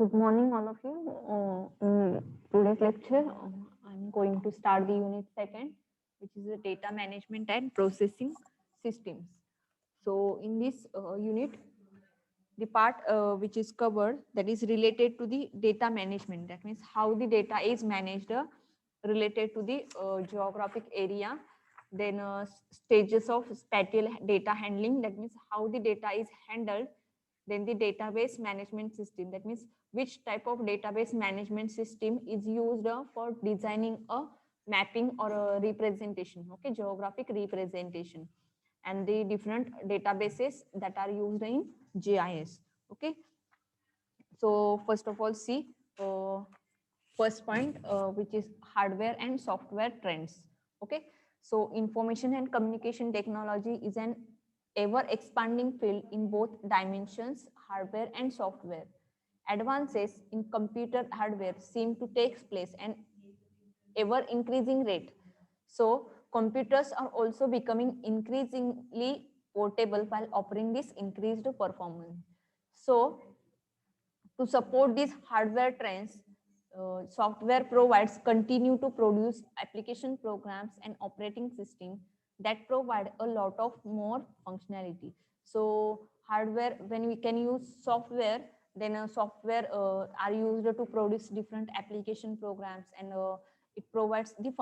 Good morning, all of you. In today's lecture, I'm going to start the unit second, which is the data management and processing systems. So, in this unit, the part which is covered that is related to the data management. That means how the data is managed related to the geographic area. Then stages of spatial data handling. That means how the data is handled. Then the database management system. That means which type of database management system is used for designing a mapping or a representation. Okay, geographic representation, and the different databases that are used in GIS. Okay, so first of all, see first point, which is hardware and software trends. Okay, so information and communication technology is an ever expanding field in both dimensions, hardware and software. Advances in computer hardware seem to take place and ever increasing rate. So computers are also becoming increasingly portable while offering this increased performance. So to support these hardware trends, software providers continue to produce application programs and operating system that provide a lot of more functionality. So hardware, when we can use software, then software are used to produce different application programs, and it provides the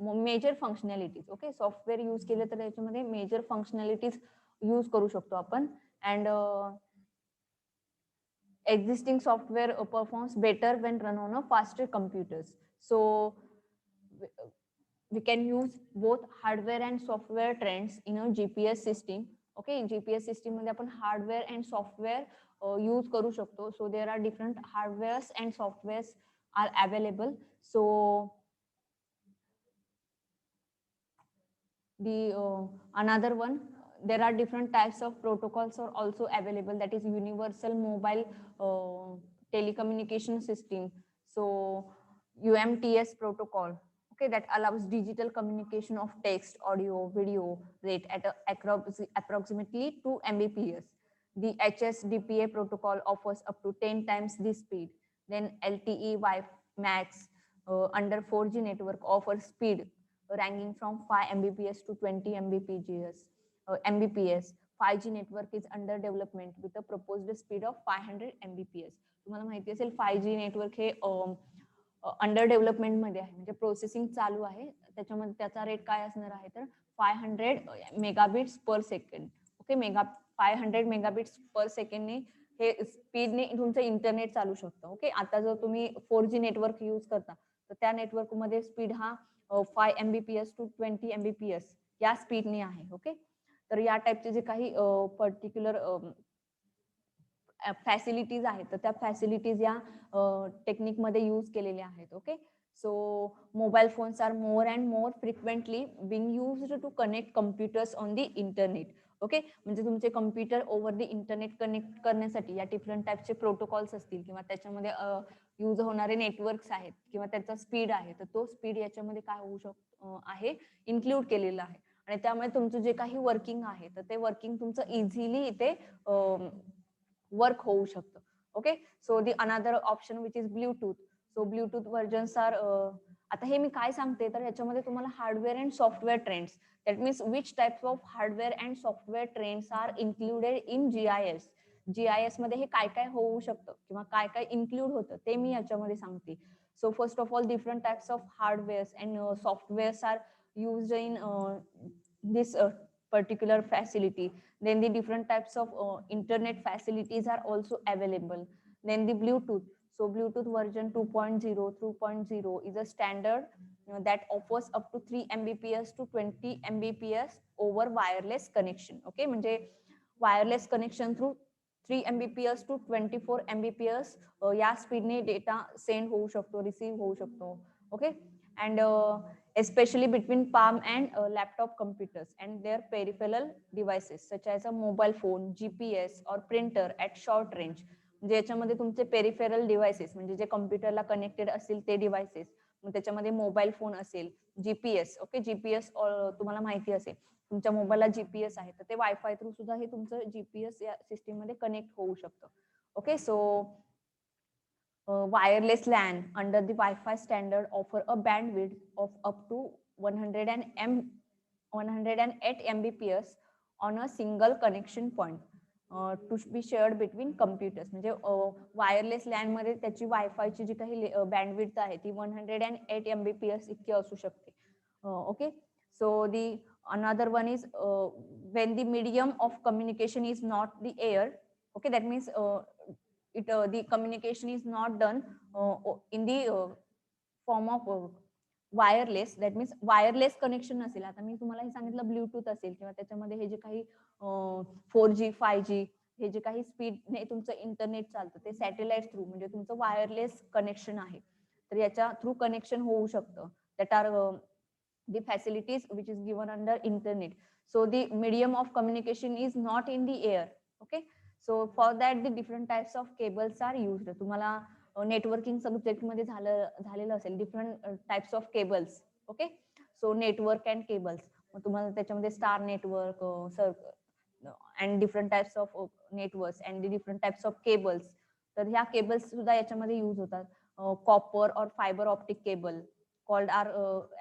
major functionalities. Okay, software use केले तर त्याच्यामध्ये major functionalities use करू शकतो आपण. And existing software performs better when run on a faster computers. So we can use both hardware and software trends in a GPS system. Okay, in GPS system मध्ये आपण hardware and software use करू शकतो. So there are different hardwares and softwares are available. So the another one, there are different types of protocols are also available, that is universal mobile telecommunication system. So UMTS protocol, okay, that allows digital communication of text, audio, video rate at approximately 2 Mbps. The HSDPA protocol offers up to 10 times this speed. Then LTE Wi-Fi Max under 4G network offers speed ranging from 5 Mbps to 20 Mbps. Mbps. 5G network is under development with a proposed speed of 500 Mbps. तुम्हाला माहिती असेल 5G network हे under development मध्ये आहे, म्हणजे processing चालू आहे. त्याच्यामध्ये त्याचा रेट काय असणार आहे तर 500 मेगाबिट्स पर सेकंड. ओके, 500 मेगाबिट्स पर सेकंडने हे स्पीडने तुमचं इंटरनेट चालू शकतं. ओके, आता जर तुम्ही 4G नेटवर्क यूज करता तर त्या नेटवर्क मध्ये स्पीड हा 5 Mbps टू 20 Mbps या स्पीडने आहे. ओके, तर या टाईपचे जे काही पर्टिक्युलर फॅसिलिटीज आहेत तर त्या फॅसिलिटीज या टेक्निक मध्ये यूज केलेल्या आहेत. Okay, so mobile phones are more and more frequently being used to connect computers on the internet. Okay, म्हणजे तुमचे computer over the internet connect करण्यासाठी या डिफरंट टाईपचे प्रोटोकॉल्स असतील किंवा त्याच्यामध्ये यूज होणारे नेटवर्क्स आहेत किंवा त्याचा स्पीड आहे, तर तो स्पीड याच्यामध्ये काय होऊ शकतो आहे इन्क्लूड केलेला आहे. आणि त्यामुळे तुमचं जे काही वर्किंग आहे तर ते वर्किंग तुमचं इझिली इथे वर्क होऊ शकतं. Okay, so the another option which is Bluetooth. So Bluetooth versions are, आता हे मी काय सांगते तर याच्यामध्ये तुम्हाला hardware and software trends, that means which types of hardware and software trends are included in GIS. GIS मध्ये हे काय काय होऊ शकतं किंवा काय काय इन्क्लूड होतं ते मी याच्यामध्ये सांगते. So first of all, different types of hardwares and softwares are used in this particular facility. Then the different types of internet facilities are also available. Then the Bluetooth. So Bluetooth version 2.0 3.0 is a standard that offers up to 3 Mbps to 20 Mbps over wireless connection. Okay, म्हणजे wireless connection through 3 Mbps to 24 Mbps या स्पीडने data send होऊ शकतो, receive होऊ शकतो. Okay, and especially between palm and laptop computers and their peripheral devices such as a mobile phone, GPS or printer at short range. म्हणजे याच्यामध्ये तुमचे peripheral devices म्हणजे जे कम्प्युटरला कनेक्टेड असतील ते डिव्हाइसेस, मग त्याच्यामध्ये मोबाईल फोन असेल, जीपीएस. ओके, जीपीएस तुम्हाला माहिती असेल तुमच्या मोबाईलला जीपीएस आहे तर ते वायफाय थ्रू सुद्धा हे तुमचं जीपीएस या सिस्टीम मध्ये कनेक्ट होऊ शकतं. Okay, so wireless LAN under the Wi-Fi standard offer a bandwidth of up to 108 Mbps on a single connection point to be shared between computers. म्हणजे वायरलेस लॅन मध्ये त्याची वायफायची जी काही बँडविड्थ आहे ती 108 Mbps इतकी असू शकते. Okay, so the another one is when the medium of communication is not the air. Okay, that means the communication is not done in the form of wireless. That means wireless connection नसेल. आता मी तुम्हाला हे सांगितलं Bluetooth असेल किंवा त्याच्यामध्ये हे जे काही 4G 5G हे जे काही स्पीडने तुमचं इंटरनेट चालतं ते सॅटेलाइट थ्रू म्हणजे तुमचं वायरलेस कनेक्शन आहे. तर याच्या थ्रू कनेक्शन होऊ शकतं. That are the facilities which is given under internet. So the medium of communication is not in the air. Okay, so for that the different types of cables are used. तुम्हाला networking subject मध्ये झालेलं असेल different types of cables. Okay, so network and cables. मग तुम्हाला त्याच्यामध्ये star network and different types of networks and different types of cables. तर ह्या cables सुद्धा याच्यामध्ये यूज होतात. कॉपर और fibre optic cable called are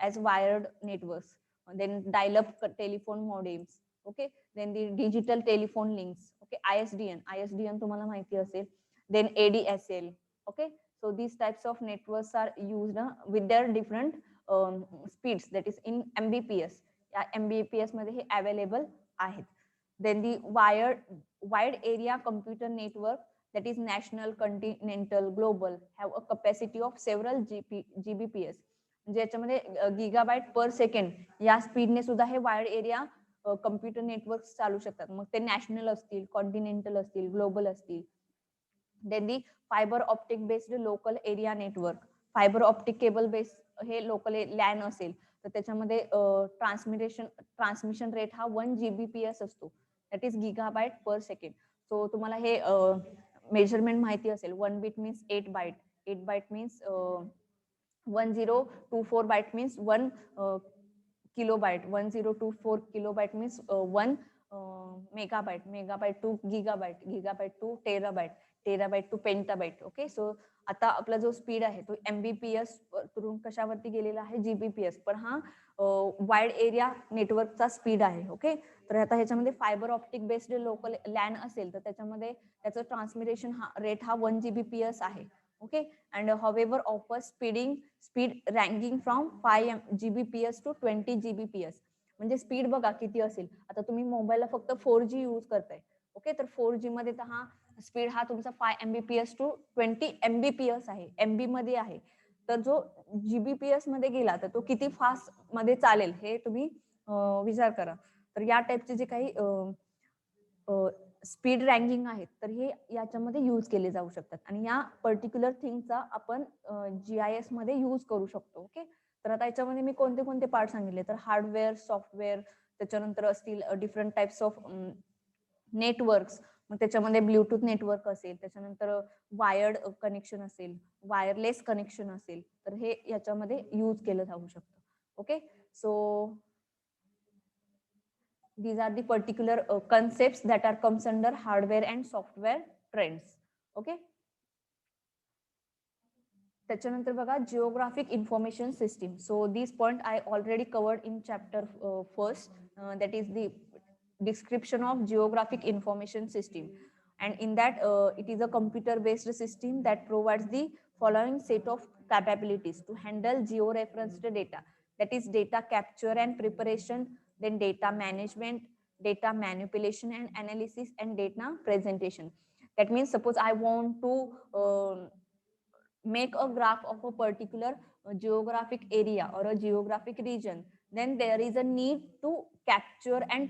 as wired networks, then dial-up telephone modems. Okay, then the digital telephone links. Okay, ISDN तुम्हाला माहिती असेल. Then ADSL. Okay, so these types of networks are used with their different speeds, that is in Mbps. या Mbps मध्ये हे available आहेत. Then the wide area computer network, that is national, continental, global, have a capacity of several Gbps. म्हणजे याच्यामध्ये गिगाबाईट per second या स्पीडने सुद्धा हे वायर्ड एरिया कम्प्युटर नेटवर्क चालू शकतात. मग ते नॅशनल असतील, कॉन्टिनेंटल असतील, ग्लोबल असतील. Then the fibre optic based local area network. Fibre optic cable base हे लोकल लॅन असेल तर त्याच्यामध्ये ट्रान्समिशन रेट हा 1 Gbps असतो. That is gigabyte per second. So तुम्हाला हे मेजरमेंट माहिती असेल. 1 bit means 8 byte. 8 byte means 1024 byte means 1 kilobyte. 1024 kilobyte means 1 megabyte. Megabyte to gigabyte. Gigabyte to terabyte. Terabyte to pentabyte. Okay, so आता आपला जो speed आहे तो Mbps करून कशावरती गेलेला आहे, Gbps. पण हा वाइड एरिया नेटवर्कचा स्पीड आहे. ओके, तर आता ह्याच्यामध्ये fibre optic based local LAN असेल तर त्याच्यामध्ये त्याचं ट्रान्समिटेशन रेट हा 1 Gbps आहे. Okay, and however offers speed ranging from 5 Gbps to 20 Gbps. म्हणजे स्पीड बघा किती असेल. आता तुम्ही मोबाईलला फक्त 4G यूज करताय. ओके, तर 4G मध्ये तर हा स्पीड हा तुमचा 5 Mbps to 20 Mbps आहे, MB मध्ये आहे. तर जो Gbps मध्ये गेला तर तो किती फास्ट मध्ये चालेल हे तुम्ही विचार करा. तर या टाइपचे जे काही स्पीड रँकिंग आहेत तर हे याच्यामध्ये यूज केले जाऊ शकतात आणि या पर्टिक्युलर थिंगचा आपण GIS मध्ये यूज करू शकतो. ओके, तर आता याच्यामध्ये मी कोणते कोणते पार्ट सांगितले तर हार्डवेअर, सॉफ्टवेअर, त्याच्यानंतर असतील डिफरंट टाइप्स ऑफ नेटवर्क्स. मग त्याच्यामध्ये ब्लूटूथ नेटवर्क असेल, त्याच्यानंतर वायर्ड कनेक्शन असेल, वायरलेस कनेक्शन असेल, तर हे याच्यामध्ये यूज केलं जाऊ शकतं. Okay, so these are the particular concepts that are comes under hardware and software trends. Okay, त्याच्यानंतर बघा geographic information system. So this point I already covered in chapter first, that is the description of geographic information system, and in that it is a computer based system that provides the following set of capabilities to handle georeferenced data, that is data capture and preparation, then data management, data manipulation and analysis, and data presentation. That means suppose I want to make a graph of a particular geographic area or a geographic region, then there is a need to capture and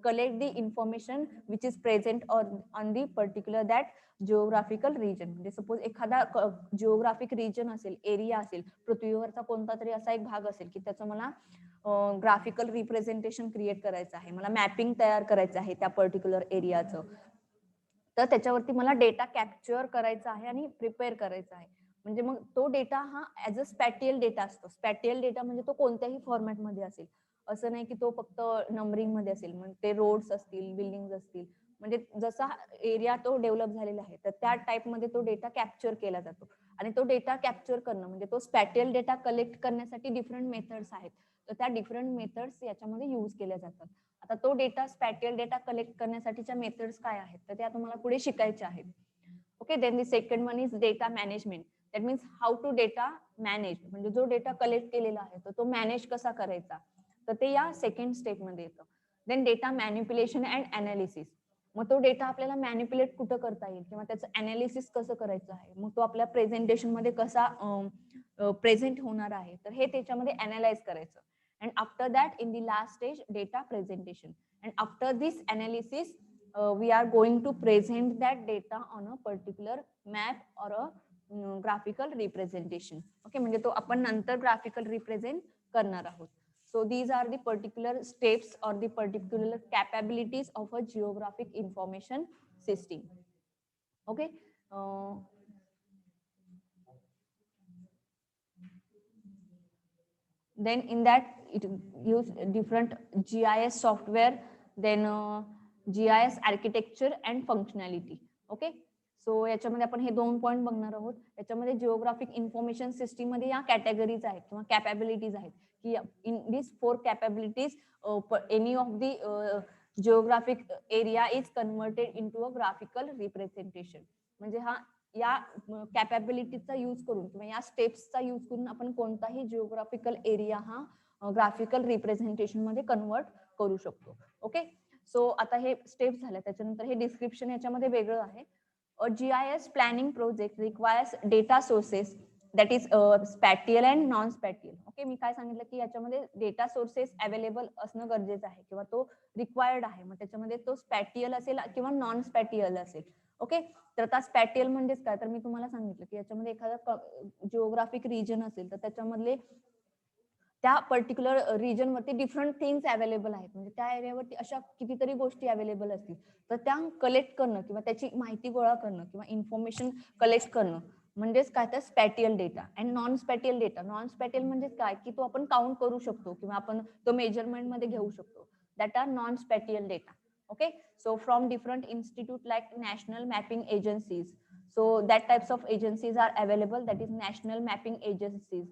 collect the information which is present on the particular that geographical region. म्हणजे suppose एखादा geographic region असेल, area असेल, पृथ्वीवरचा कोणता तरी असा एक भाग असेल की त्याचं मला ग्राफिकल रिप्रेझेंटेशन क्रिएट करायचं आहे, मला मॅपिंग तयार करायचं आहे त्या पर्टिक्युलर एरियाचं, तर त्याच्यावरती मला डेटा कॅप्चर करायचा आहे आणि प्रिपेअर करायचा आहे. म्हणजे मग तो डेटा हा ऍज अ स्पॅटियल डेटा असतो. स्पॅटियल डेटा म्हणजे तो कोणत्याही फॉर्मॅटमध्ये असेल, असं नाही की तो फक्त नंबरिंग मध्ये असेल. म्हणजे ते रोड्स असतील, बिल्डिंग असतील, म्हणजे जसा एरिया तो डेव्हलप झालेला आहे तर त्या टाइप मध्ये तो डेटा कॅप्चर केला जातो. आणि तो डेटा कॅप्चर करणं म्हणजे तो स्पॅटियल डेटा कलेक्ट करण्यासाठी डिफरंट मेथड्स आहेत. तर त्या डिफरंट मेथड्स याच्यामध्ये यूज केल्या जातात. आता तो डेटा स्पॅटियल डेटा कलेक्ट करण्यासाठीच्या मेथड्स काय आहेत तर त्या तुम्हाला पुढे शिकायच्या आहेत. Okay, then the second one is data management. That means how to data manage, म्हणजे जो डेटा कलेक्ट केलेला आहे तर तो मॅनेज कसा करायचा, तर ते या सेकंड स्टेप मध्ये येतं. Then data manipulation and analysis. मग तो डेटा आपल्याला मॅनिप्युलेट कुठं करता येईल किंवा त्याचं अनालिसिस कसं करायचं आहे, मग तो आपल्या प्रेझेंटेशन मध्ये कसा प्रेझेंट होणार आहे, तर हे त्याच्यामध्ये अनालाइज करायचं. And after that in the last stage data presentation. And after this analysis we are going to present that data on a particular map or a graphical representation. Okay, म्हणजे तो आपण नंतर graphical represent करणार आहोत. So these are the particular steps or the particular capabilities of a geographic information system. Okay. Then in that it use different GIS software, then GIS architecture and functionality. Okay, so याच्यामध्ये आपण हे 2 point बघणार आहोत. याच्यामध्ये geographic information system मध्ये या categories आहेत किंवा कॅपॅबिलिटीज आहेत की in this 4 capabilities any of the geographic area is converted into a graphical representation. म्हणजे हा या कॅपॅबिलिटीचा यूज करून किंवा या स्टेप्सचा यूज करून आपण कोणताही जिओग्राफिकल एरिया हा ग्राफिकल रिप्रेझेंटेशन मध्ये कन्वर्ट करू शकतो. ओके, सो आता हे स्टेप्स झाल्या, त्याच्यानंतर हे डिस्क्रिप्शन याच्यामध्ये वेगळं आहे. GIS planning project requires data sources that is spatial and non spatial. Okay, मी काय सांगितलं की याच्यामध्ये डेटा सोर्सेस अवेलेबल असणं गरजेचं आहे किंवा तो रिक्वायर्ड आहे. मग त्याच्यामध्ये तो स्पॅटियल असेल किंवा नॉन स्पॅटियल असेल. ओके, तर आता स्पॅटियल म्हणजेच काय, तर मी तुम्हाला सांगितलं की याच्यामध्ये एखादा जिओग्राफिक रिजन असेल तर त्याच्यामधले त्या पर्टिक्युलर रिजन वरती डिफरंट थिंग्स अवेलेबल आहेत. म्हणजे त्या एरियावरती अशा कितीतरी गोष्टी अवेलेबल असतील तर त्या कलेक्ट करणं किंवा त्याची माहिती गोळा करणं किंवा इन्फॉर्मेशन कलेक्ट करणं म्हणजेच काय, तर spatial data. And non spatial data, non spatial म्हणजे काय की तो आपण काउंट करू शकतो किंवा आपण तो मेजरमेंट मध्ये घेऊ शकतो. That are non spatial data. Okay, so from different institute like national mapping agencies. So that types of agencies are available, that is national mapping agencies,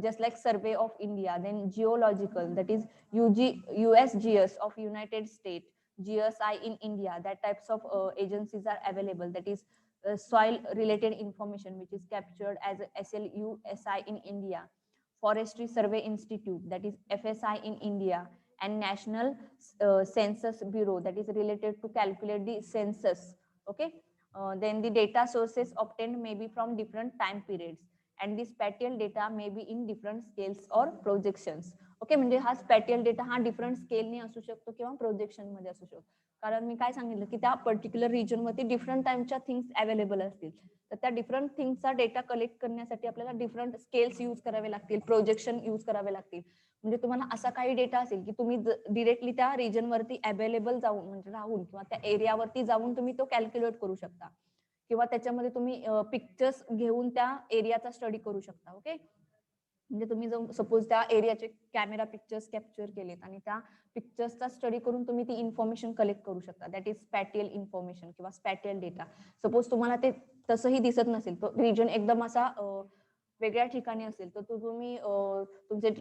just like Survey of India, then geological, that is USGS of United States, GSI in India. That types of agencies are available, that is soil related information which is captured as SLUSI in India, Forestry Survey Institute, that is FSI in India, and National Census Bureau, that is related to calculate the census. Okay, then the data sources obtained may be from different time periods and the spatial data may be in different scales or projections. Okay, म्हणजे हा स्पॅटियल data हा different स्केलने असू शकतो किंवा projection मध्ये असू शकतो. कारण मी काय सांगितलं की त्या पर्टिक्युलर रिजन मध्ये डिफरंट टाइमच्या थिंग्स अवेलेबल असतील तर त्या डिफरंट थिंग्सचा डेटा कलेक्ट करण्यासाठी आपल्याला डिफरंट स्केल्स यूज करावे लागतील, प्रोजेक्शन यूज करावे लागतील. म्हणजे तुम्हाला असा काही डेटा असेल की तुम्ही डिरेक्टली त्या रिजन वरती अवेलेबल जाऊन म्हणजे राहून किंवा त्या एरियावरती जाऊन तुम्ही तो कॅल्क्युलेट करू शकता किंवा त्याच्यामध्ये तुम्ही पिक्चर्स घेऊन त्या एरियाचा स्टडी करू शकता. ओके, म्हणजे तुम्ही जाऊन सपोज त्या एरियाचे कॅमेरा पिक्चर्स कॅप्चर केलेत आणि त्या पिक्चर्सचा स्टडी करून तुम्ही ती इन्फॉर्मेशन कलेक्ट करू शकता. दॅट इज स्पॅटियल इन्फॉर्मेशन किंवा स्पॅटियल डेटा. सपोज तुम्हाला ते तसंही दिसत नसेल, तो रिजन एकदम असा वेगळ्या ठिकाणी असेल तर तुम्ही तुमचे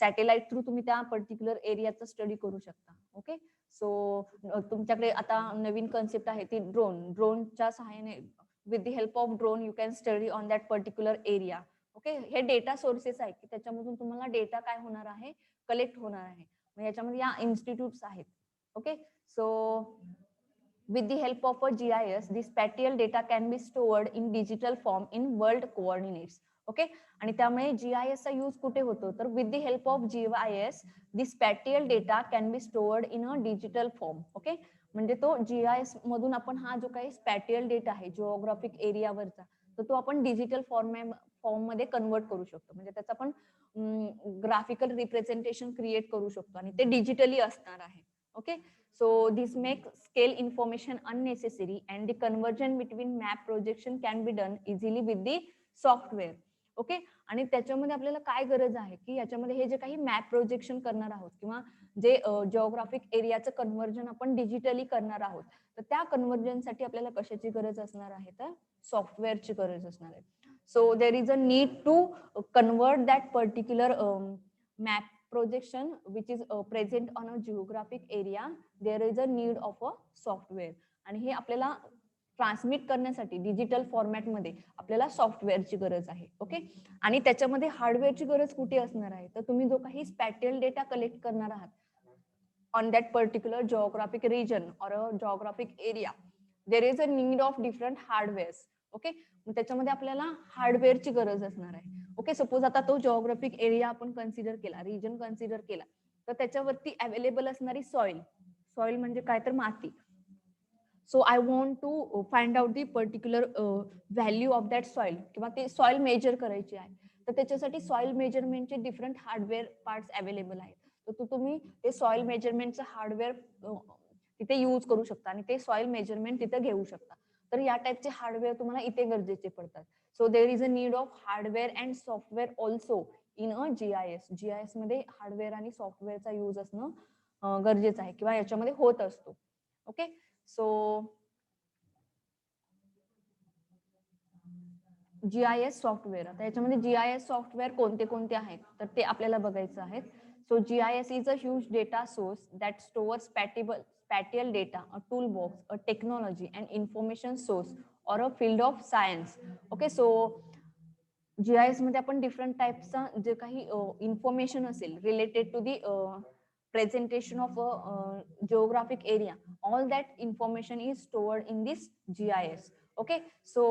सॅटेलाइट थ्रू तुम्ही त्या पर्टिक्युलर एरियाचा स्टडी करू शकता. ओके, सो तुमच्याकडे आता नवीन कन्सेप्ट आहे ती ड्रोनच्या सहाय्याने with the help of drone you can study on that particular area. Okay, हे डेटा सोर्सेस आहेत की त्याच्यामधून तुम्हाला डेटा काय होणार आहे, कलेक्ट होणार आहे. मग याच्यामध्ये या इन्स्टिट्यूट्स आहेत. Okay, so with the help of a GIS, the spatial data can be stored in digital form in world coordinates. Okay, आणि त्यामुळे GIS चा यूज कुठे होतो, तर with the help of GIS the spatial data can be stored in a digital form. Okay, म्हणजे तो GIS मधून आपण हा जो काही स्पॅटियल डेटा आहे जिओग्राफिक एरियावरचा तर तो आपण डिजिटल फॉर्म मध्ये कन्वर्ट करू शकतो. म्हणजे त्याचा आपण ग्राफिकल रिप्रेझेंटेशन क्रिएट करू शकतो आणि ते डिजिटली असणार आहे. Okay, so this makes scale information unnecessary and the conversion between map projection can be done easily with the software. Okay. आणि त्याच्यामध्ये आपल्याला काय गरज आहे की याच्यामध्ये हे जे काही मॅप प्रोजेक्शन करणार आहोत किंवा जे जिओग्राफिक एरियाचं कन्व्हर्जन आपण डिजिटली करणार आहोत, तर त्या कन्व्हर्जनसाठी आपल्याला कशाची गरज असणार आहे, तर सॉफ्टवेअरची गरज असणार आहे. So there is a need to convert that particular map projection which is present on a geographic area, there is a need of a software. आणि हे आपल्याला ट्रान्समिट करण्यासाठी डिजिटल फॉर्मॅटमध्ये आपल्याला सॉफ्टवेअरची गरज आहे. ओके. आणि त्याच्यामध्ये हार्डवेअरची गरज कुठे असणार आहे, तर तुम्ही जो काही स्पॅटियल डेटा कलेक्ट करणार आहात on that particular geographic region or a geographic area, there is a need of different hardwares. Okay. त्याच्यामध्ये आपल्याला हार्डवेअरची गरज असणार आहे. ओके. सपोज आता तो जिओग्राफिक एरिया आपण कन्सिडर केला, रिजन कन्सिडर केला, तर त्याच्यावरती अवेलेबल असणारी सॉइल, सॉइल म्हणजे काय तर माती. So I want to find out the particular value of that soil किंवा ते सॉइल मेजर करायची आहे, तर त्याच्यासाठी सॉइल मेजरमेंटचे डिफरंट हार्डवेअर पार्ट्स अवेलेबल आहेत. तर तुम्ही ते सॉइल मेजरमेंटचं हार्डवेअर तिथे यूज करू शकता आणि ते सॉइल मेजरमेंट तिथे घेऊ शकता. तर या टाइपचे हार्डवेअर तुम्हाला इथे गरजेचे पडतात. So there is a need of hardware and software also in a GIS. GIS मध्ये हार्डवेअर आणि सॉफ्टवेअरचा यूज असणं गरजेचं आहे किंवा याच्यामध्ये होत असतो. ओके. सो जीआयएस सॉफ्टवेअर, आता याच्यामध्ये जीआयएस सॉफ्टवेअर कोणते कोणते आहेत तर ते आपल्याला बघायचं आहे. So GIS is a huge data source that stores spatial data, a toolbox, a technology, an information source, or a field of science. Okay, so GIS मध्ये आपण डिफरंट टाइपचा जे काही इन्फॉर्मेशन असेल related to the presentation of a geographic area, all that information is stored in this GIS. Okay, so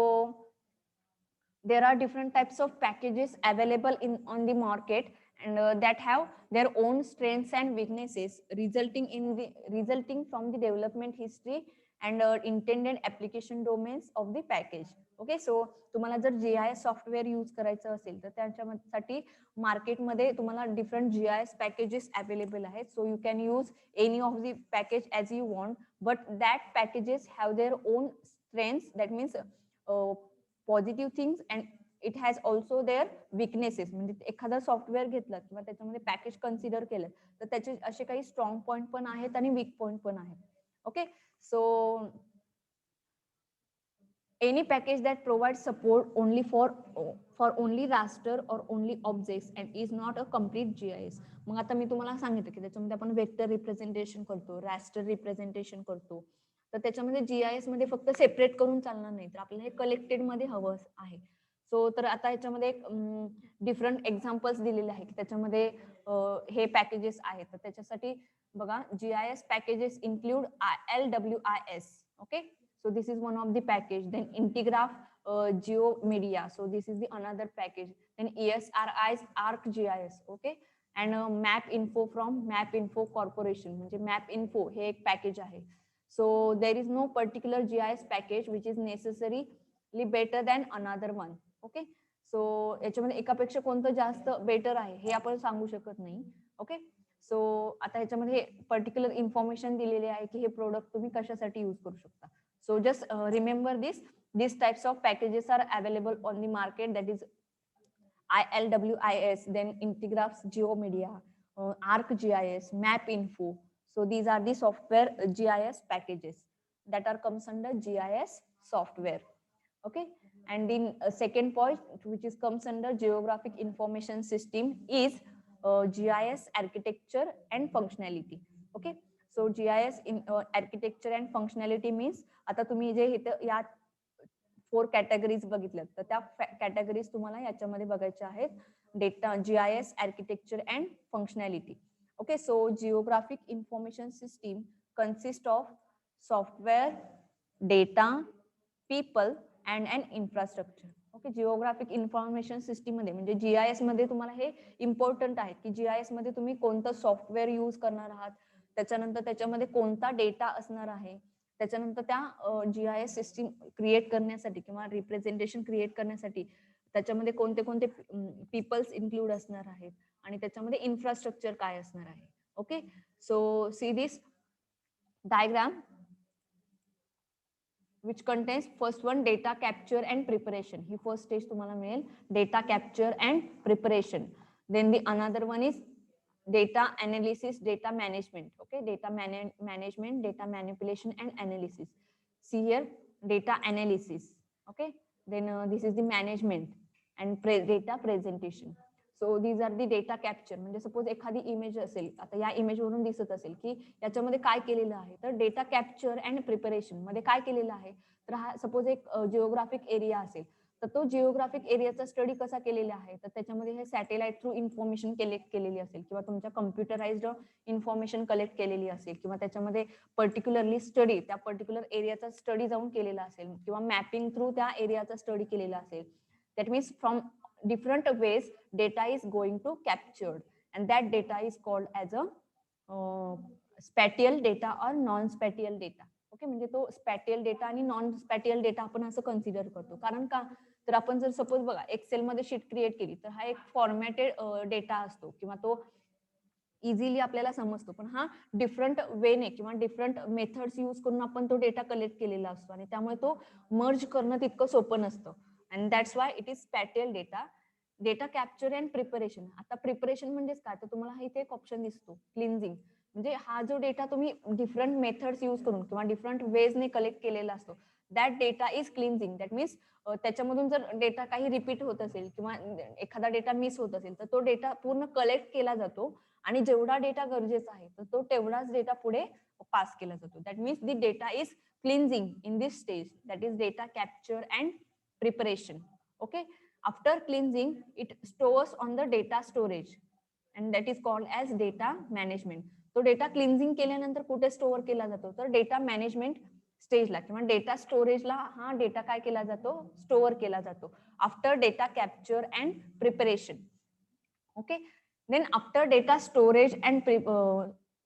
there are different types of packages available in on the market, and that have their own strengths and weaknesses resulting from the development history and intended application domains of the package. Okay. So तुम्हाला जर GIS software use करायचं असेल तर त्याच्यासाठी मार्केटमध्ये तुम्हाला different GIS packages available आहेत. So you can use any of the package as you want, but that packages have their own strengths, that means positive things and it has also their weaknesses. म्हणजे एखादा software घेतलं किंवा त्याच्यामध्ये package consider केलं तर त्याचे असे काही स्ट्रॉंग पॉईंट पण आहेत आणि वीक पॉईंट पण आहेत. Okay. So any package that provides support only for only raster or only objects and is not a complete GIS. मग आता मी तुम्हाला सांगितलं की त्याच्यामध्ये आपण वेक्टर रिप्रेझेंटेशन करतो, रॅस्टर रिप्रेझेंटेशन करतो, तर त्याच्यामध्ये जीआयएस मध्ये फक्त सेपरेट करून चालणार नाही, तर आपल्याला हे कलेक्टेड मध्ये हवं आहे. सो तर आता याच्यामध्ये एक डिफरंट एक्झाम्पल्स दिलेले आहे की त्याच्यामध्ये हे पॅकेजेस आहेत. तर त्याच्यासाठी बघा, GIS packages include LWIS. Okay, so this is one of the package. Then Integraph GeoMedia, so this is the another package. Then ESRI's ArcGIS. Okay, and Map Info from Map Info Corporation, म्हणजे Map Info हे एक package आहे. So there is no particular GIS package which is necessarily better than another one. Okay, so याच्यामध्ये एकापेक्षा कोणतं जास्त better आहे हे आपण सांगू शकत नाही. ओके. सो आता ह्याच्यामध्ये पर्टिक्युलर इन्फॉर्मेशन दिलेली आहे की हे प्रोडक्ट तुम्ही कशासाठी यूज करू शकता. So just remember this types of packages are available on the market, that is ILWIS, then Integraphs GeoMedia, ArcGIS, MapInfo. So these are the software GIS packages that are comes under GIS software. Okay, and in second point which is comes under geographic information system is GIS architecture and functionality. Okay, so GIS in architecture and functionality means आता तुम्ही जे इथं या 4 categories बघितल्यात तर त्या categories तुम्हाला याच्यामध्ये बघायच्या आहेत. Data, GIS, architecture and functionality. Okay, so geographic information system consist of software, data, people and and infrastructure. Okay, geographic information system मध्ये म्हणजे जीआयएस मध्ये तुम्हाला हे इम्पॉर्टंट आहे की जीआयएस मध्ये तुम्ही कोणतं सॉफ्टवेअर यूज करणार आहात, त्याच्यानंतर त्याच्यामध्ये कोणता डेटा असणार आहे, त्याच्यानंतर त्या जीआयएस सिस्टीम क्रिएट करण्यासाठी किंवा रिप्रेझेंटेशन क्रिएट करण्यासाठी त्याच्यामध्ये कोणते कोणते पीपल्स इन्क्लूड असणार आहेत आणि त्याच्यामध्ये इन्फ्रास्ट्रक्चर काय असणार आहे. Okay, so see this diagram. which contains first one data capture and preparation. He first stage तुम्हाला मिळेल, data capture and preparation. Then the another one is data analysis, data management. Okay, data management, data manipulation and analysis. See here, data analysis. Okay, then this is the management and data presentation. So these are the data capture. म्हणजे suppose एखादी image असेल, आता या image वरून दिसत असेल की याच्यामध्ये काय केलेलं आहे, तर डेटा कॅप्चर अँड प्रिपरेशन मध्ये काय केलेलं आहे, तर हा सपोज एक जिओग्राफिक एरिया असेल, तर तो जिओग्राफिक एरियाचा स्टडी कसा केलेला आहे, तर त्याच्यामध्ये हे सॅटेलाइट थ्रू इन्फॉर्मेशन कलेक्ट केलेली असेल किंवा तुमच्या कम्प्युटराइज्ड इन्फॉर्मेशन कलेक्ट केलेली असेल किंवा त्याच्यामध्ये पर्टिक्युलरली स्टडी, त्या पर्टिक्युलर एरियाचा स्टडी जाऊन केलेला असेल किंवा मॅपिंग थ्रू त्या एरियाचा स्टडी केलेला असेल. That means from different ways data is going to captured, and that data is called as a spatial data or non-spatial data. Okay, म्हणजे तो स्पॅटियल डेटा आणि नॉन स्पॅटियल डेटा आपण असं कन्सिडर करतो. कारण का, तर आपण जर सपोज बघा एक्सेल मध्ये शीट क्रिएट केली तर हा एक फॉर्मॅटेड डेटा असतो किंवा तो इझिली आपल्याला समजतो, पण हा डिफरंट वेने किंवा डिफरंट मेथड्स यूज करून आपण तो डेटा कलेक्ट केलेला असतो आणि त्यामुळे तो मर्ज करणं तितकं सोपं नसतं. and that's why it is spatial data. Data capture and preparation. आता प्रिपरेशन म्हणजेच काय, तर तुम्हाला हा इथे एक ऑप्शन दिसतो क्लिन्झिंग. म्हणजे हा जो डेटा तुम्ही डिफरंट मेथड्स यूज करून किंवा डिफरंट वेजने कलेक्ट केलेला असतो, that data is cleansing. That means त्याच्यामधून जर डेटा काही रिपीट होत असेल किंवा एखादा डेटा मिस होत असेल तर तो डेटा पूर्ण कलेक्ट केला जातो आणि जेवढा डेटा गरजेचा आहे तर तो तेवढाच डेटा पुढे पास केला जातो. That means the data is cleansing in this stage, that is data capture and preparation. Okay, after cleansing it stores on the data storage and that is called as data management. तो data cleansing केल्यानंतर कुठे store केला जातो, तर data management स्टेजला किंवा data स्टोरेजला हा data काय केला जातो, स्टोअर केला जातो after data capture and preparation. Okay, then after data storage and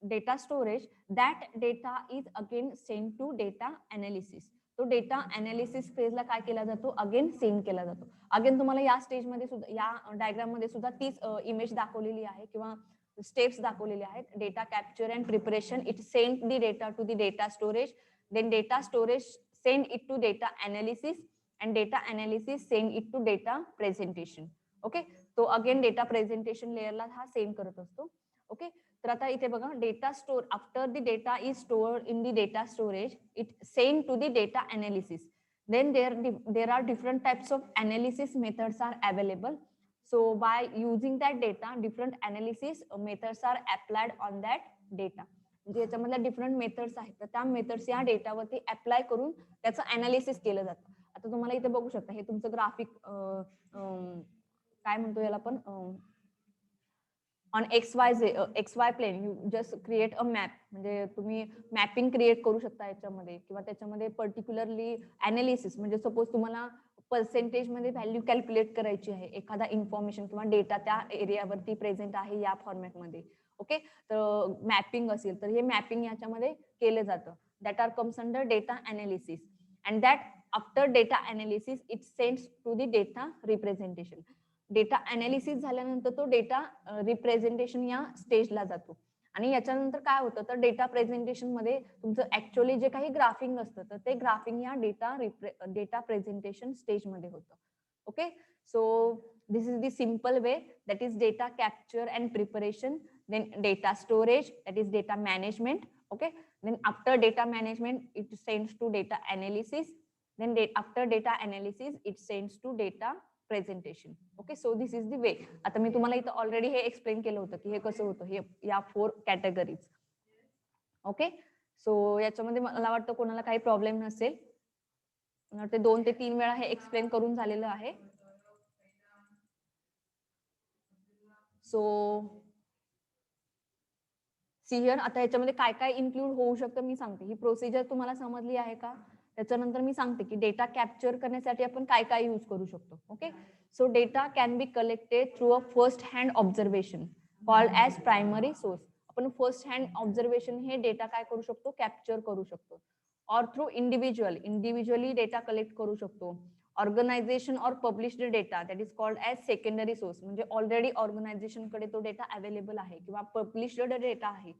data storage that data is again send to data analysis. तो डेटा अनालिसिस फेजला काय केला जातो, अगेन सेंड केला जातो. अगेन तुम्हाला या स्टेजमध्ये सुद्धा, या डायग्राम मध्ये सुद्धा तीच इमेज दाखवलेली आहे किंवा स्टेप्स दाखवलेले आहेत. Data capture and preparation, it send the data to the data storage, then data storage send it to data analysis and data analysis send it to data presentation. Okay, तो again data presentation लेअरला हा send करत असतो. Okay, तर आता इथे बघा, data store after the data is stored in the data storage it send to the data analysis. Then there are different types of analysis methods are available. So by using that data, different analysis methods are applied on that data. म्हणजे याच्यामधल्या different methods आहेत, तर त्या methods या डेटावरती apply करून त्याचं analysis केलं जातं. आता तुम्हाला इथे बघू शकता, हे तुमचं ग्राफिक काय म्हणतो याला आपण, on XY plane you just create a map. म्हणजे तुम्ही मॅपिंग क्रिएट करू शकता याच्यामध्ये किंवा त्याच्यामध्ये पर्टिक्युलरली अनालिसिस, म्हणजे सपोज तुम्हाला पर्सेंटेज मध्ये व्हॅल्यू कॅल्क्युलेट करायची आहे, एखादा इन्फॉर्मेशन किंवा डेटा त्या एरियावरती प्रेझेंट आहे या फॉर्मॅटमध्ये. ओके, तर मॅपिंग असेल तर हे मॅपिंग याच्यामध्ये केलं जातं. That are comes under data analysis and that after data analysis it sends to the data representation. Data analysis झाल्यानंतर तो डेटा रिप्रेझेंटेशन या स्टेजला जातो आणि याच्यानंतर काय होतं, तर डेटा प्रेझेंटेशन मध्ये तुमचं ऍक्च्युअली जे काही ग्राफिंग असतं तर ते ग्राफिंग या डेटा प्रेझेंटेशन स्टेज मध्ये होतं. Okay, so this is the simple way, that is data capture and preparation, then data storage, that is data management. Okay, then after data management it sends to data analysis, then after data analysis it sends to data presentation. Okay, so this is the way. आता मी तुम्हाला इथं already हे explain केलं होतं की हे कसं होतं, हे या 4 कॅटेगरीज. ओके, सो याच्यामध्ये मला वाटतं कोणाला काही प्रॉब्लेम नसेल. मला वाटतं 2 ते 3 वेळा हे एक्सप्लेन करून झालेलं आहे. सो सियर, आता याच्यामध्ये काय काय इन्क्लूड होऊ शकतं मी सांगते. ही प्रोसिजर तुम्हाला समजली आहे का? त्याच्यानंतर मी सांगते की डेटा कॅप्चर करण्यासाठी आपण काय काय यूज करू शकतो. Okay, so data can be collected through a first hand observation called as primary source. आपण फर्स्ट हँड ऑब्झर्वेशन हे डेटा काय करू शकतो, कॅप्चर करू शकतो. Or through individually data collect करू शकतो. ऑर्गनायझेशन और published data that is called as secondary source, म्हणजे ऑलरेडी ऑर्गनायझेशन कडे तो डेटा अवेलेबल आहे किंवा पब्लिश्ड डेटा आहे.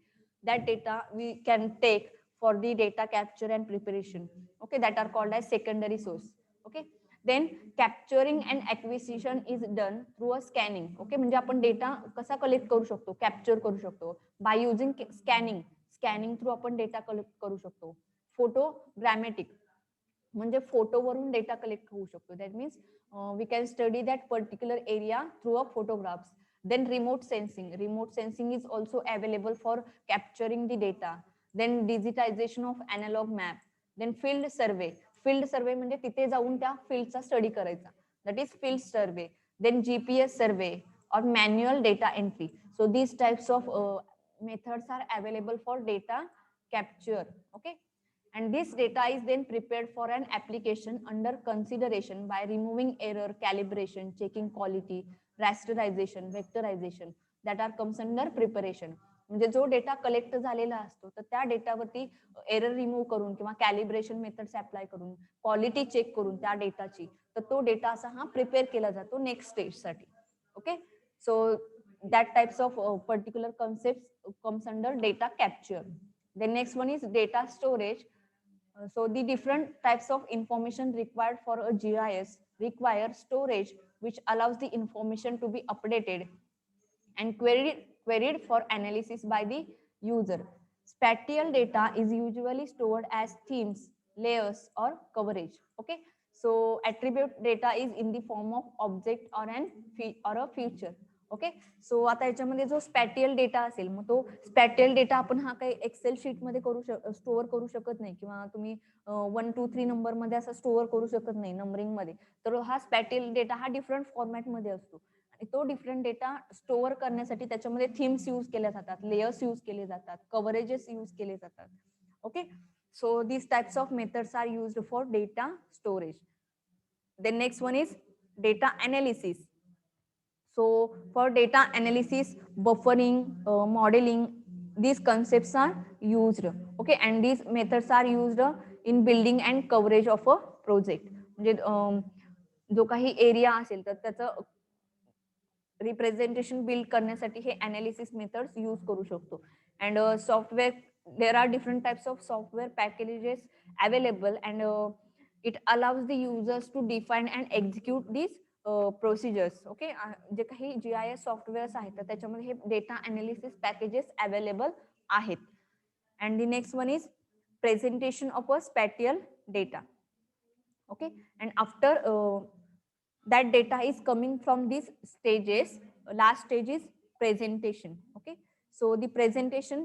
That data we can take for the data capture and preparation. Okay, that are called as secondary source. Okay, then capturing and acquisition is done through a scanning. Okay, म्हणजे आपण data कसा collect करू शकतो, capture करू शकतो by using scanning. Scanning through आपण data collect करू शकतो. फोटोग्रामेटिक म्हणजे फोटोवरून डेटा कलेक्ट होऊ शकतो. That means we can study that particular area through a photographs. Then remote sensing. Remote sensing is also available for capturing the data. Then digitization of analog map. Then field survey. Field survey म्हणजे तिथे जाऊन त्या फील्डचा study करायचा. That is field survey. Then GPS survey or manual data entry. So these types of methods are available for data capture. Okay. And this data is then prepared for an application under consideration by removing error, calibration, checking quality, rasterization, vectorization, that are comes under preparation. म्हणजे जो data collect झालेला असतो तर त्या डेटावरती error remove करून किंवा calibration methods apply करून quality check करून त्या डेटाची तर तो डेटा असा हा प्रिपेअर केला जातो नेक्स्ट स्टेज साठी. Okay, so that types of particular concept comes under data capture. The next one is data storage. So the different types of information required for a GIS require storage, which allows the information to be updated and queried for analysis by the user. Spatial data is usually stored as themes, layers, or coverage. Okay, so attribute data is in the form of object or a feature. Okay, so आता याच्यामध्ये जो स्पॅटियल data असेल मग तो स्पॅटियल data आपण हा काही Excel sheet मध्ये स्टोअर करू शकत नाही किंवा तुम्ही 1 2 3 नंबर मध्ये असं स्टोअर करू शकत नाही नंबरिंग मध्ये. तर हा स्पॅटियल डेटा हा डिफरंट फॉर्मॅट मध्ये असतो आणि तो डिफरंट डेटा स्टोअर करण्यासाठी त्याच्यामध्ये थीम्स यूज केल्या जातात, लेयर्स यूज केले जातात, कव्हरेजेस यूज केले जातात. Okay, so these types of methods are used for data storage. The next one is data analysis. So for data analysis, buffering, modeling, these concepts are used. Okay, and these methods are used in building and coverage of a project. म्हणजे जो काही area असेल तर त्याचं representation build करण्यासाठी हे analysis methods use करू शकतो. And software, there are different types of software packages available and it allows the users to define and execute this procedures. Okay, जे काही GIS सॉफ्टवेअर्स आहेत तर त्याच्यामध्ये हे डेटा अनालिसिस पॅकेजेस अवेलेबल आहेत. And the next one is presentation of a spatial data. Okay, and after that data is coming from these stages. Last stage is presentation. Okay, so the presentation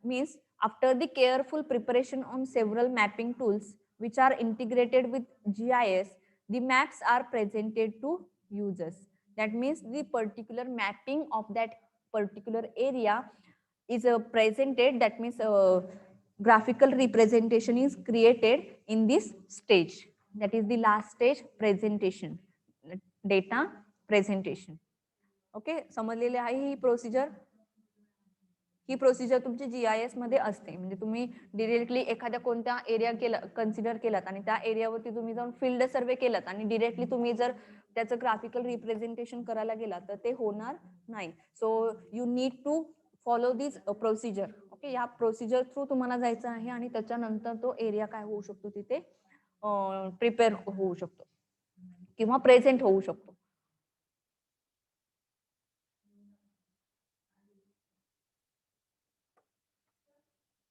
means after the careful preparation on several mapping tools which are integrated with GIS, the maps are presented to users. That means the particular mapping of that particular area is presented. That means graphical representation is created in this stage. That is the last stage, presentation, data presentation. Okay, समजलेले आहे ही procedure. ही procedure तुमची GIS मध्ये असते. म्हणजे तुम्ही directly एखाद्या कोणत्या area केला कन्सिडर केलात आणि त्या एरियावरती तुम्ही जाऊन फील्ड सर्वे केलात आणि डिरेक्टली तुम्ही जर त्याचं ग्राफिकल रिप्रेझेंटेशन करायला गेलात तर ते होणार नाही. So you need to follow this procedure. Okay, या प्रोसिजर थ्रू तुम्हाला जायचं आहे आणि त्याच्यानंतर तो एरिया काय होऊ शकतो तिथे प्रिपेअर होऊ शकतो किंवा प्रेझेंट होऊ शकतो.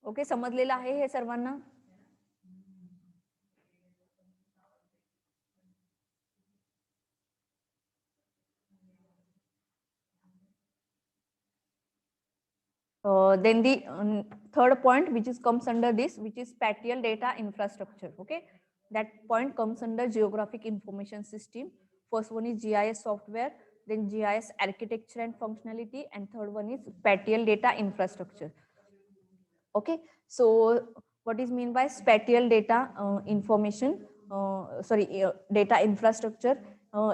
ओके, समजलेलं आहे हे सर्वांना. Then the third point which is comes under this, which is spatial data infrastructure. Okay, that point comes under geographic information system. First one is GIS software, then GIS architecture and functionality, and third one is spatial data infrastructure. Okay, so what is mean by spatial data data infrastructure?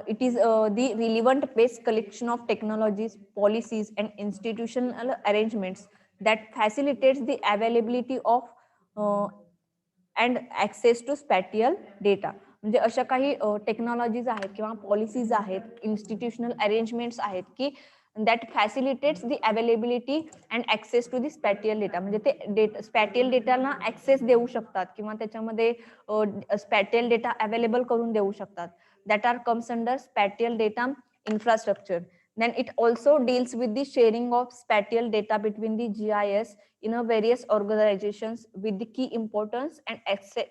It is the relevant base collection of technologies, policies, and institutional arrangements that facilitates the availability of and access to spatial data. म्हणजे अशा काही technologies आहेत किंवा policies आहेत, institutional arrangements आहेत की that facilitates the availability and access to the spatial data. म्हणजे ते स्पॅटियल डेटाला ऍक्सेस देऊ शकतात किंवा त्याच्यामध्ये स्पॅटियल डेटा अवेलेबल करून देऊ शकतात. that are comes under spatial data infrastructure. Then it also deals with the sharing of spatial data between the GIS in a various organizations with the key importance and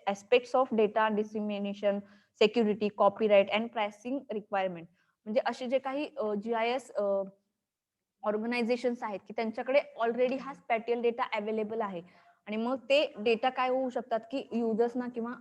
aspects of data dissemination, security, copyright and pricing requirement. म्हणजे असे जे काही GIS organisations आहेत की त्यांच्याकडे already हा स्पॅटियल data available आहे आणि मग ते डेटा काय होऊ शकतात की युजर्सना किंवा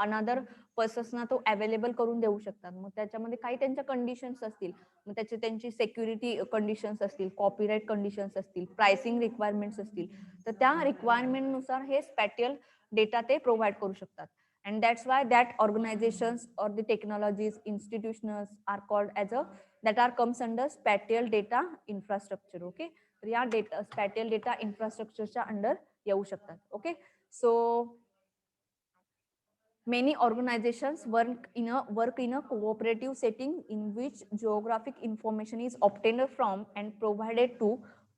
अनादर पर्सन्सना तो अवेलेबल करून देऊ शकतात. मग त्याच्यामध्ये काही त्यांच्या कंडिशन्स असतील, मग त्याचे त्यांची सेक्युरिटी कंडिशन्स असतील, कॉपीराईट कंडिशन्स असतील, प्राइसिंग रिक्वायरमेंट्स असतील, तर त्या रिक्वायरमेंटनुसार हे स्पॅटियल डेटा ते प्रोव्हाइड करू शकतात. And that's why that organizations or the technologies institutions are called as a that are comes under spatial data infrastructure. Okay, तर या डेटा स्पॅटियल डेटा इन्फ्रास्ट्रक्चरच्या अंडर येऊ शकतात. Okay, so many organizations work in a cooperative setting in which geographic information is obtained from and provided to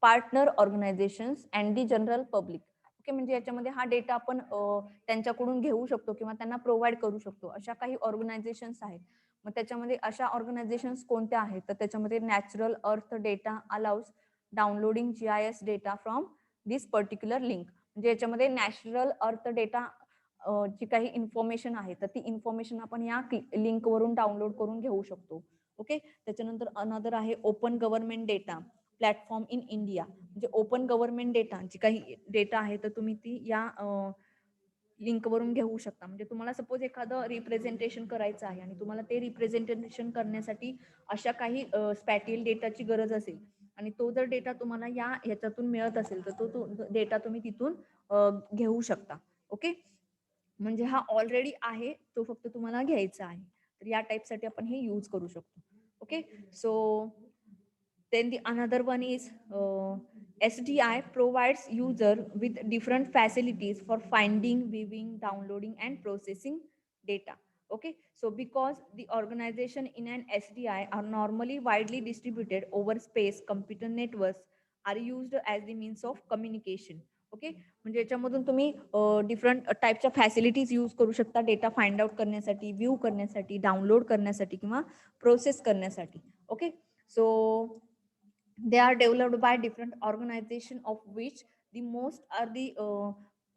partner organizations and the general public. Okay, म्हणजे याच्यामध्ये हा data आपण त्यांच्याकडून घेऊ शकतो किंवा त्यांना प्रोव्हाइड करू शकतो. अशा काही ऑर्गनायझेशन्स आहेत. मग त्याच्यामध्ये अशा ऑर्गनायझेशन्स कोणत्या आहेत, तर त्याच्यामध्ये नॅचरल अर्थ data allows downloading GIS data from this particular link. म्हणजे याच्यामध्ये नॅचरल अर्थ डेटा जी काही इन्फॉर्मेशन आहे तर ती इन्फॉर्मेशन आपण या लिंक वरून डाउनलोड करून घेऊ शकतो. ओके, त्याच्यानंतर अनदर आहे open government data platform in India. म्हणजे ओपन गव्हर्नमेंट डेटा जी काही डेटा आहे तर तुम्ही ती या लिंक वरून घेऊ शकता. म्हणजे तुम्हाला सपोज एखादं रिप्रेझेंटेशन करायचं आहे आणि तुम्हाला ते रिप्रेझेंटेशन करण्यासाठी अशा काही स्पॅटियल डेटाची गरज असेल आणि तो जर डेटा तुम्हाला ह्याच्यातून मिळत असेल तर तो डेटा तुम्ही तिथून घेऊ शकता. ओके, म्हणजे हा ऑलरेडी आहे, तो फक्त तुम्हाला घ्यायचा आहे. तर या टाईपसाठी आपण हे यूज करू शकतो. Okay, so then the another one is SDI provides user with different facilities for finding, viewing, downloading and processing data. Okay, so because the organization in an SDI are normally widely distributed over space, computer networks are used as the means of communication. Okay, म्हणजे याच्यामधून तुम्ही different टाईपच्या facilities use करू शकता data find out करण्यासाठी, view करण्यासाठी, download करण्यासाठी किंवा प्रोसेस करण्यासाठी. Okay, so they are developed by different organization of which the most are the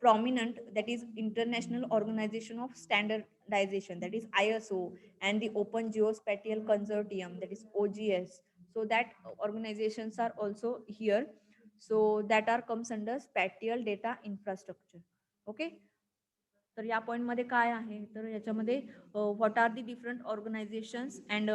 prominent, that is International Organization of Standardization, that is ISO, and the Open Geospatial Consortium, that is OGS. So that organizations are also here, so that are comes under spatial data infrastructure. Okay, तर या point मध्ये काय आहे तर याच्यामध्ये what are the different organisations and